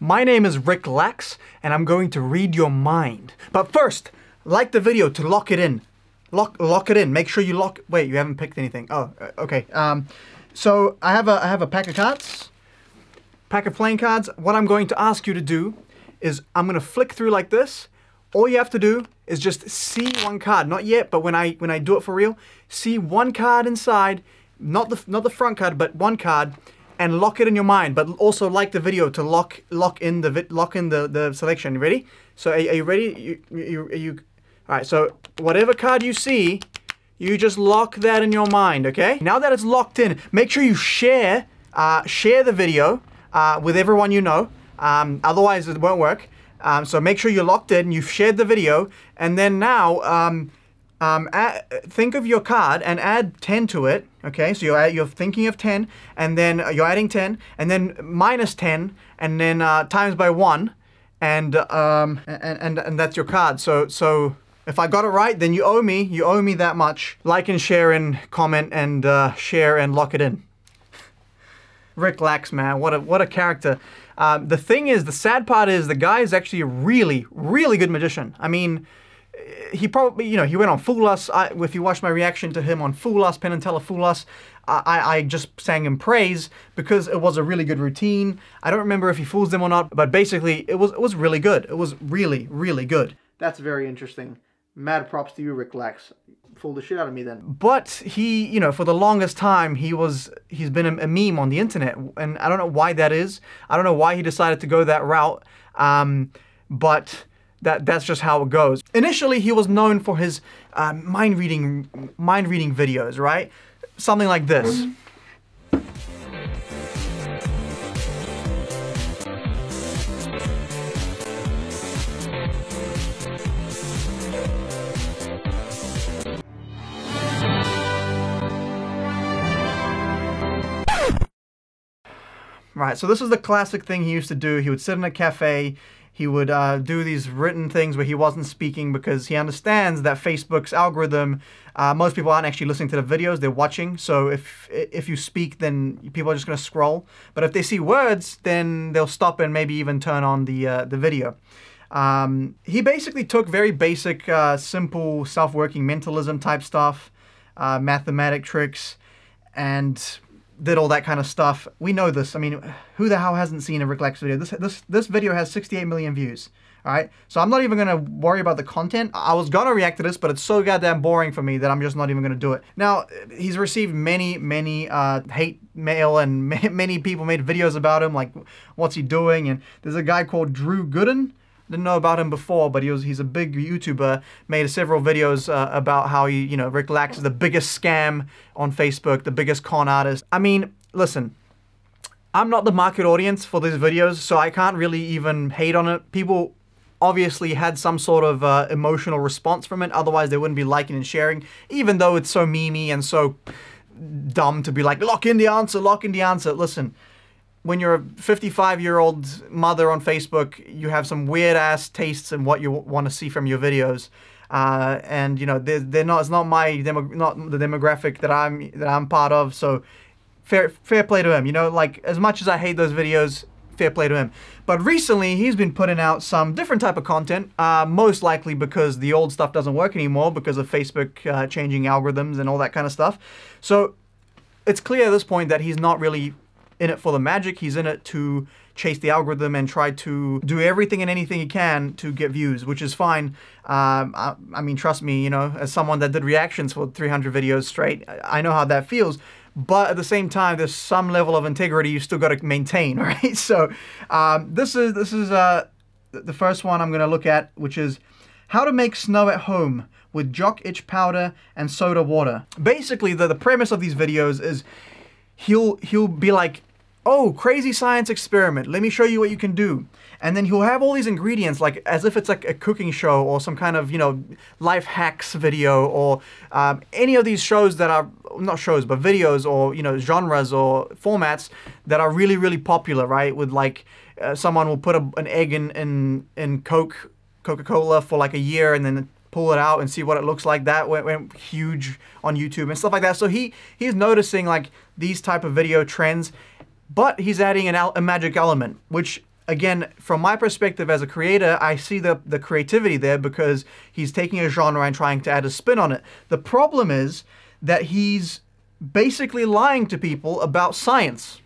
My name is Rick Lax, and I'm going to read your mind. But first, like the video to lock it in. Lock it in. Make sure you lock. Wait, you haven't picked anything. Oh, okay. So I have a pack of cards, pack of playing cards. What I'm going to ask you to do is I'm going to flick through like this. All you have to do is just see one card. Not yet, but when I do it for real, see one card inside, not the front card, but one card, and lock it in your mind. But also like the video to lock in the selection. You ready? So are you ready? You all right, so whatever card you see, you just lock that in your mind, okay? Now that it's locked in, make sure you share the video with everyone you know. Otherwise, it won't work. So make sure you're locked in, you've shared the video, and then now think of your card and add 10 to it, okay? So you're thinking of 10, and then you're adding 10, and then minus 10, and then times by 1, and that's your card. So if I got it right, then you owe me that much. Like and share and comment and share and lock it in. Rick Lax, man, what a character. The thing is, the sad part is the guy is actually a really, really good magician. I mean, he probably, he went on Fool Us. If you watched my reaction to him on Fool Us, Penn and Teller Fool Us, I just sang him praise because it was a really good routine. I don't remember if he fools them or not, but basically it was really good. It was really, really good. That's very interesting. Mad props to you, Rick Lax. Fooled the shit out of me then. But he, for the longest time, he's been a meme on the internet, and I don't know why that is. I don't know why he decided to go that route, but that's just how it goes. Initially, he was known for his mind reading videos, right? Something like this. Right, so this is the classic thing he used to do. He would sit in a cafe, he would do these written things where he wasn't speaking because he understands that Facebook's algorithm, most people aren't actually listening to the videos, they're watching. So if you speak, then people are just gonna scroll. But if they see words, then they'll stop and maybe even turn on the video. He basically took very basic, simple, self-working mentalism type stuff, mathematic tricks, and did all that kind of stuff. We know this. I mean, who the hell hasn't seen a Rick Lax video? This video has 68 million views. All right, so I'm not even gonna worry about the content. I was gonna react to this, but it's so goddamn boring for me that I'm just not even gonna do it. Now, he's received many hate mail, and many people made videos about him, like, what's he doing? And there's a guy called Drew Gooden. Didn't know about him before, but he's a big YouTuber, made several videos about how Rick Lax is the biggest scam on Facebook, the biggest con artist. I mean, listen, I'm not the market audience for these videos, so I can't really even hate on it. People obviously had some sort of emotional response from it, otherwise they wouldn't be liking and sharing, even though it's so memey and so dumb to be like, lock in the answer, lock in the answer. Listen, when you're a 55-year-old mother on Facebook, you have some weird-ass tastes in what you want to see from your videos, and they're not. It's not not the demographic that I'm part of. So, fair play to him. Like, as much as I hate those videos, fair play to him. But recently, he's been putting out some different type of content, most likely because the old stuff doesn't work anymore because of Facebook changing algorithms and all that kind of stuff. So, it's clear at this point that he's not really in it for the magic. He's in it to chase the algorithm and try to do everything and anything he can to get views, which is fine. I mean, trust me, as someone that did reactions for 300 videos straight, I know how that feels. But at the same time, there's some level of integrity you still got to maintain, right? So this is the first one I'm going to look at, which is how to make snow at home with jock itch powder and soda water. Basically, the premise of these videos is he'll be like, oh, crazy science experiment, let me show you what you can do. And then he'll have all these ingredients, like as if it's like a cooking show or some kind of, life hacks video, or any of these shows that are, not shows, but videos or, genres or formats that are really, really popular, right? With like, someone will put an egg in Coca-Cola for like a year and then pull it out and see what it looks like. That went huge on YouTube and stuff like that. So he's noticing like these type of video trends, but he's adding a magic element, which again, from my perspective as a creator, I see the creativity there because he's taking a genre and trying to add a spin on it. The problem is that he's basically lying to people about science.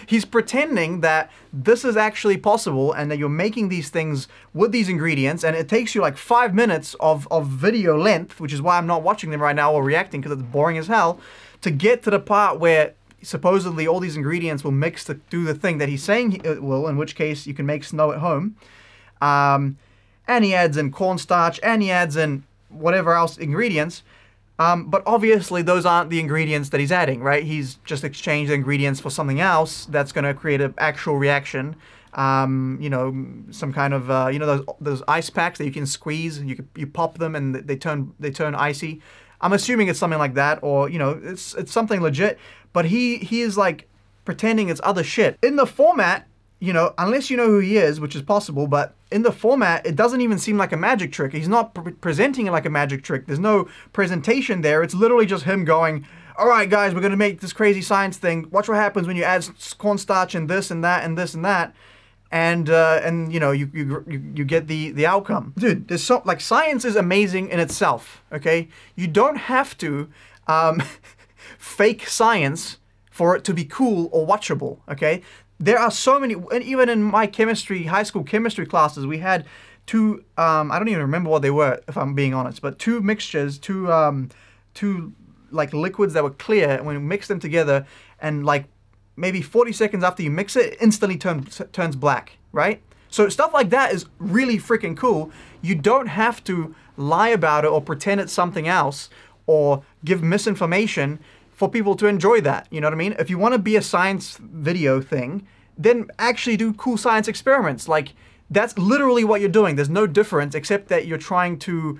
He's pretending that this is actually possible and that you're making these things with these ingredients, and it takes you like 5 minutes of video length, which is why I'm not watching them right now or reacting, because it's boring as hell, to get to the part where supposedly all these ingredients will mix to do the thing that he's saying it will, in which case you can make snow at home. And he adds in cornstarch, and he adds in whatever else ingredients. But obviously those aren't the ingredients that he's adding, right? He's just exchanged the ingredients for something else that's going to create an actual reaction. You know, some kind of, you know, those ice packs that you can squeeze, you pop them and they turn icy. I'm assuming it's something like that, or, you know, it's something legit, but he is like pretending it's other shit. In the format, you know, unless you know who he is, which is possible, but in the format, it doesn't even seem like a magic trick. He's not presenting it like a magic trick. There's no presentation there. It's literally just him going, all right, guys, we're going to make this crazy science thing. Watch what happens when you add cornstarch and this and that and this and that. And you know, you get the outcome. Dude, there's so, like, science is amazing in itself, okay? You don't have to fake science for it to be cool or watchable, okay? There are so many, and even in my high school chemistry classes, we had two, I don't even remember what they were, if I'm being honest, but two mixtures, two like liquids that were clear, and when you mix them together, and like maybe 40 seconds after you mix it, it instantly turns black, right? So stuff like that is really freaking cool. You don't have to lie about it or pretend it's something else or give misinformation for people to enjoy that, you know what I mean? If you want to be a science video thing, then actually do cool science experiments. Like, that's literally what you're doing. There's no difference except that you're trying to,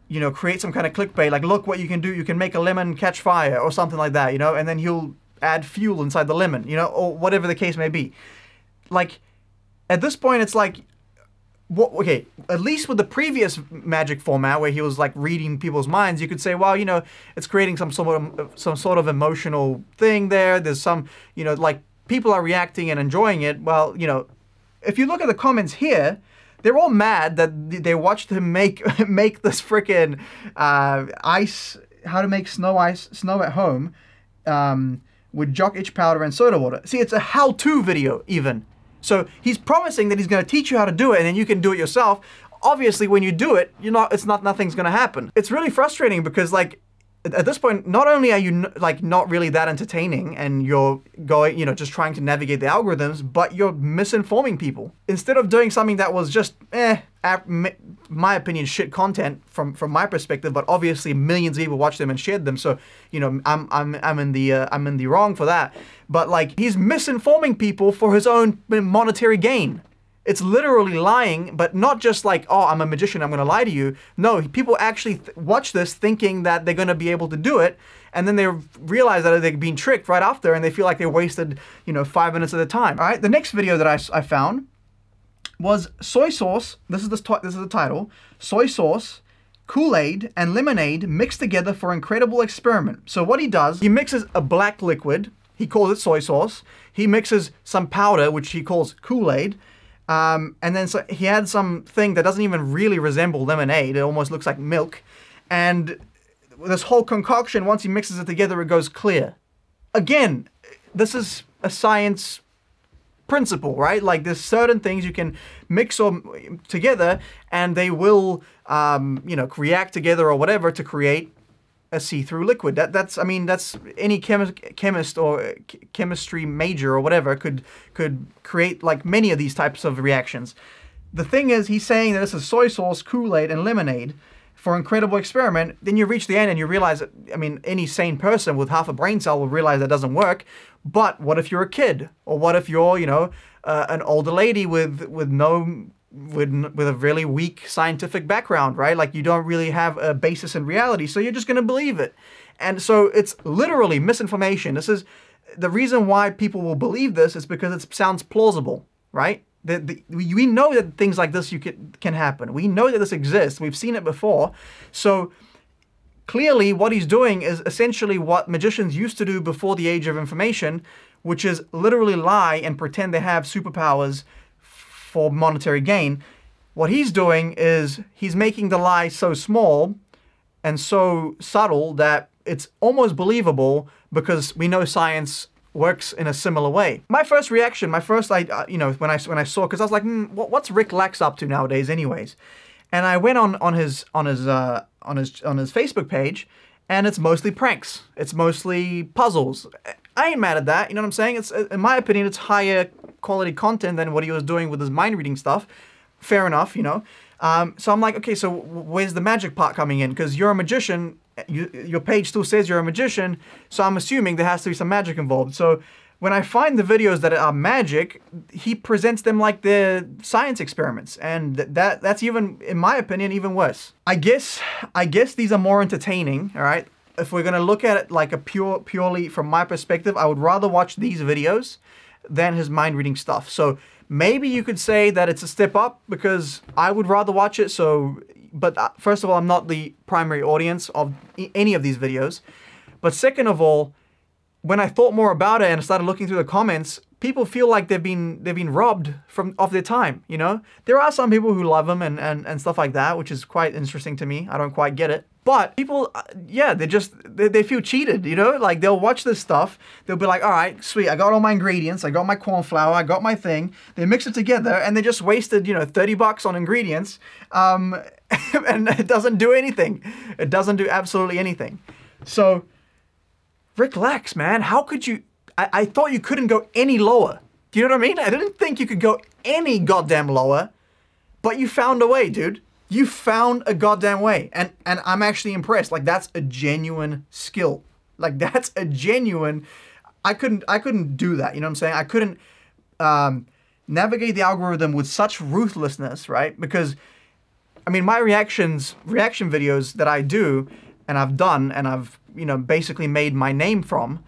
you know, create some kind of clickbait. Like, look what you can do. You can make a lemon catch fire or something like that, you know? And then he'll add fuel inside the lemon, you know, or whatever the case may be. Like, at this point, it's like, okay, at least with the previous magic format where he was like reading people's minds, you could say, well, you know, it's creating some sort of emotional thing there. There's some, you know, like people are reacting and enjoying it. Well, you know, if you look at the comments here, they're all mad that they watched him make this frickin' how to make snow at home with jock itch powder and soda water. See, it's a how-to video even. So he's promising that he's going to teach you how to do it and then you can do it yourself. Obviously, when you do it, nothing's going to happen. It's really frustrating because, like, at this point, not only are you like not really that entertaining and you're going, you know, just trying to navigate the algorithms, but you're misinforming people. Instead of doing something that was just, my opinion, shit content from my perspective, but obviously millions of people watched them and shared them. So, you know, I'm in the wrong for that. But like, he's misinforming people for his own monetary gain. It's literally lying, but not just like, oh, I'm a magician, I'm going to lie to you. No, people actually watch this thinking that they're going to be able to do it, and then they realize that they're being tricked right after, and they feel like they wasted, you know, 5 minutes of their time. All right, the next video that I found was soy sauce. This is the title: soy sauce, Kool-Aid, and lemonade mixed together for incredible experiment. So what he does, he mixes a black liquid. He calls it soy sauce. He mixes some powder, which he calls Kool-Aid. And then so he had something that doesn't even really resemble lemonade. It almost looks like milk. And this whole concoction, once he mixes it together, it goes clear. Again, this is a science principle, right? Like, there's certain things you can mix together and they will, you know, react together or whatever to create a see-through liquid. That's any chemist or chemistry major or whatever could create like many of these types of reactions. The thing is, he's saying that this is soy sauce, Kool-Aid, and lemonade for incredible experiment. Then you reach the end and you realize that, I mean, any sane person with half a brain cell will realize that doesn't work. But what if you're a kid? Or what if you're, you know, an older lady with a really weak scientific background, right? Like, you don't really have a basis in reality, so you're just going to believe it. And so it's literally misinformation. This is the reason why people will believe this, is because it sounds plausible, right? We know that things like this can happen. We know that this exists. We've seen it before. So clearly what he's doing is essentially what magicians used to do before the age of information, which is literally lie and pretend they have superpowers for monetary gain. What he's doing is he's making the lie so small and so subtle that it's almost believable because we know science works in a similar way. My first reaction, you know, when I saw, because I was like, what's Rick Lax up to nowadays, anyways? And I went on his Facebook page, and it's mostly pranks. It's mostly puzzles. I ain't mad at that. You know what I'm saying? It's, in my opinion, it's higher quality content than what he was doing with his mind reading stuff. Fair enough, you know. So I'm like, okay, so where's the magic part coming in? Because you're a magician. Your page still says you're a magician, so I'm assuming there has to be some magic involved. So when I find the videos that are magic, he presents them like they're science experiments, and that's even, in my opinion, even worse. I guess these are more entertaining, all right? If we're gonna look at it like a purely from my perspective, I would rather watch these videos than his mind reading stuff. So maybe you could say that it's a step up because I would rather watch it. So, but first of all, I'm not the primary audience of any of these videos. But second of all, when I thought more about it and started looking through the comments, people feel like they've been robbed of their time, you know? There are some people who love him and stuff like that, which is quite interesting to me. I don't quite get it. But people, yeah, they feel cheated, you know? Like, they'll watch this stuff, they'll be like, all right, sweet, I got all my ingredients, I got my corn flour, I got my thing. They mix it together, and they just wasted, you know, 30 bucks on ingredients, and it doesn't do anything. It doesn't do absolutely anything. So, Rick Lax, man, how could you... I thought you couldn't go any lower. Do you know what I mean? I didn't think you could go any goddamn lower, but you found a way, dude. You found a goddamn way, and I'm actually impressed. Like, that's a genuine skill. Like, that's a genuine... I couldn't do that, you know what I'm saying? I couldn't navigate the algorithm with such ruthlessness, right? Because, I mean, my reaction videos that I do, and I've done, and I've, you know, basically made my name from,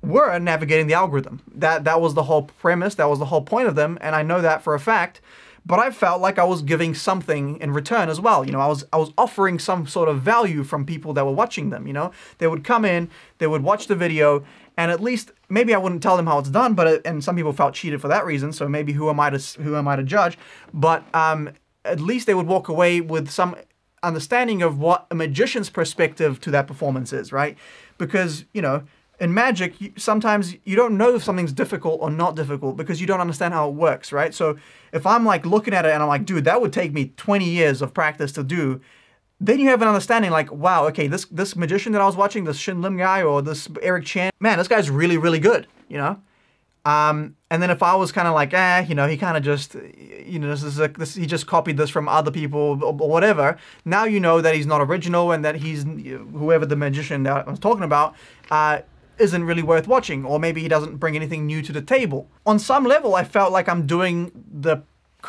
were navigating the algorithm. That was the whole premise, that was the whole point of them, and I know that for a fact. But I felt like I was giving something in return as well. You know, I was offering some sort of value from people that were watching them, you know? They would come in, they would watch the video, and at least, maybe I wouldn't tell them how it's done, but, and some people felt cheated for that reason, so maybe who am I to judge? But at least they would walk away with some understanding of what a magician's perspective to that performance is, right? Because, you know, in magic, sometimes you don't know if something's difficult or not difficult because you don't understand how it works, right? So if I'm like looking at it and I'm like, dude, that would take me 20 years of practice to do, then you have an understanding like, wow, okay, this magician that I was watching, this Shin Lim guy or this Eric Chan, man, this guy's really, really good, you know? And then if I was kind of like, you know, he kind of just, you know, he just copied this from other people or whatever. Now you know that he's not original and that he's, whoever the magician that I was talking about, isn't really worth watching, or maybe he doesn't bring anything new to the table. On some level, I felt like I'm doing the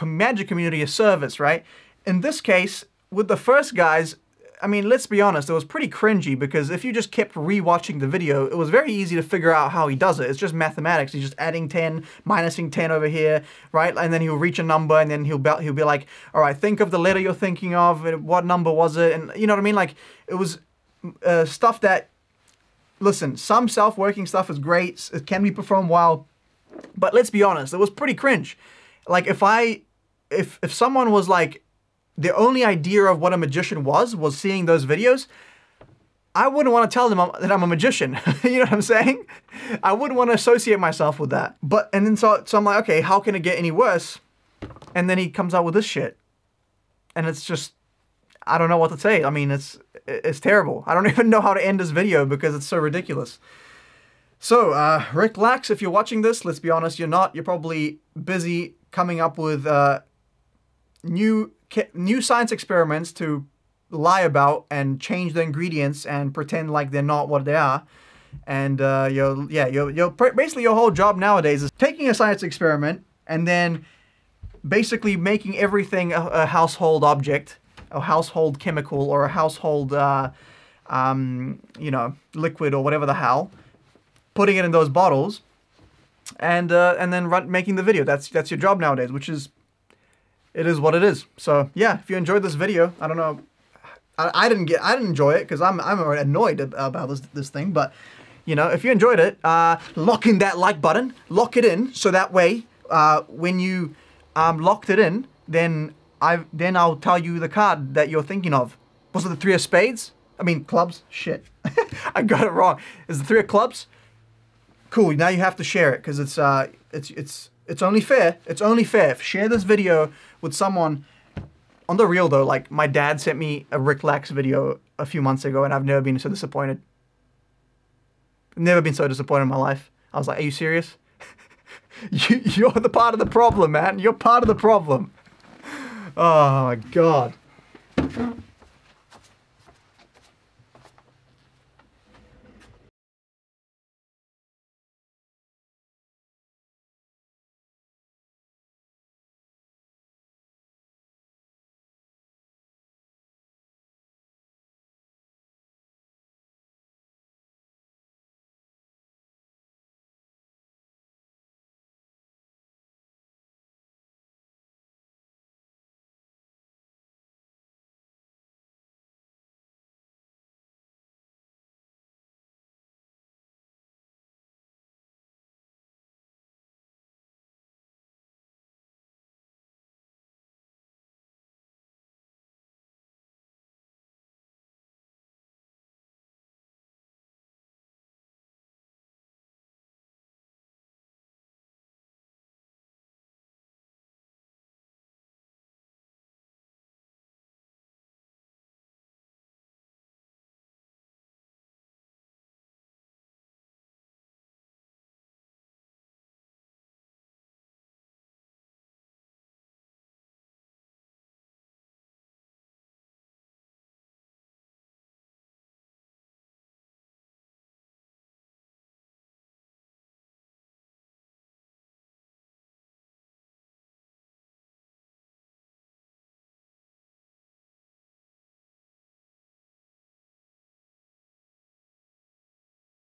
magic community a service, right? In this case, with the first guys, I mean, let's be honest, it was pretty cringy because if you just kept rewatching the video, it was very easy to figure out how he does it. It's just mathematics. He's just adding 10, minusing 10 over here, right? And then he'll reach a number and then he'll be like, all right, think of the letter you're thinking of, what number was it? And you know what I mean? Like, it was stuff that, listen, some self-working stuff is great, it can be performed well, but let's be honest, it was pretty cringe. Like, if someone was like, the only idea of what a magician was seeing those videos, I wouldn't want to tell them that I'm a magician. You know what I'm saying? I wouldn't want to associate myself with that. But, and then so I'm like, okay, how can it get any worse? And then he comes out with this shit. And it's just, I don't know what to say. I mean, it's terrible. I don't even know how to end this video because it's so ridiculous. So, Rick Lax, if you're watching this, let's be honest, you're not. You're probably busy coming up with new science experiments to lie about and change the ingredients and pretend like they're not what they are. And basically your whole job nowadays is taking a science experiment and then basically making everything a household object, a household chemical, or a household, you know, liquid or whatever the hell, putting it in those bottles, and then making the video. That's your job nowadays, which is, it is what it is. So yeah, if you enjoyed this video, I don't know, I didn't enjoy it because I'm annoyed about this thing, but You know, if you enjoyed it, lock in that like button. Lock it in so that way, when you locked it in, then I'll tell you the card that you're thinking of. Was it the 3 of spades? I mean, clubs? Shit. I got it wrong. Is the 3 of clubs? Cool, now you have to share it, because it's only fair. It's only fair. Share this video with someone. On the real, though, like, my dad sent me a Rick Lax video a few months ago, and I've never been so disappointed. Never been so disappointed in my life. I was like, are you serious? You're the part of the problem, man. You're part of the problem. Oh, my God.